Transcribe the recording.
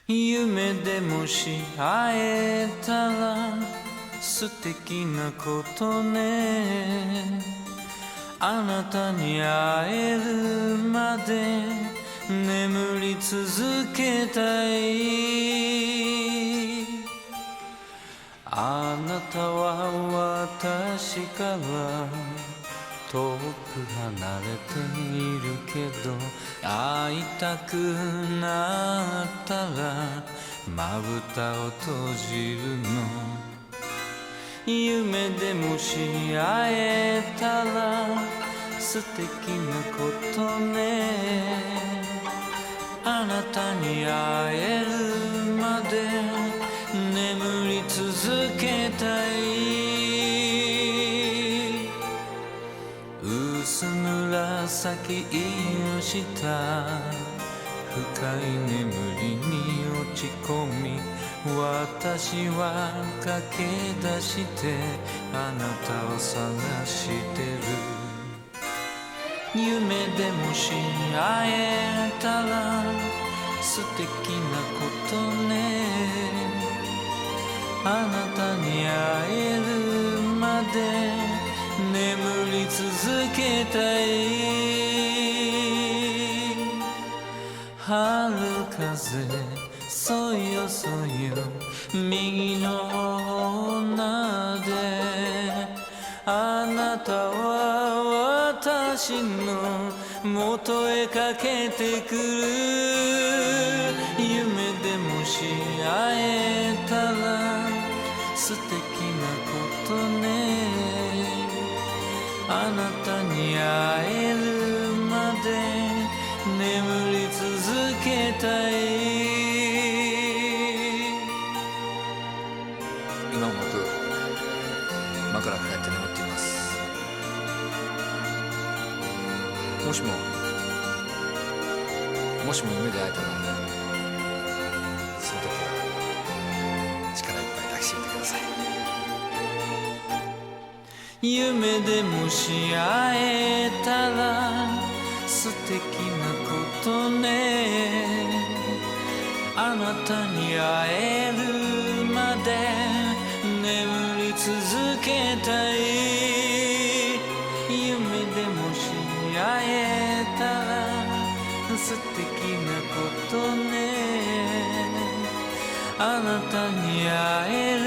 夢でもし会えたら素敵なことね。あなたに会えるまで眠り続けたい。あなたは私から遠く離れているけど、会いたくなったらまぶたを閉じるの。夢でもし会えたら素敵なことね。あなたに会えるまで眠り続けたい。薄紫色した深い眠りに落ち込み、私は駆け出してあなたを探してる。夢でもし会えたら素敵なことね。あなたに会えるまで眠り続けたい。春風そよそよ右の女で、あなたは私の元へかけてくる。夢でもし会えたら素敵なことね。あなたに会えるまで眠り続けたい。今も僕、枕抱えて眠っています。もしも夢で会えたら、その時は力いっぱい抱きしめてください。夢でもし会えたら素敵なことね。あなたに会えるまで眠り続けたい。夢でもし会えたら素敵なことね。あなたに会える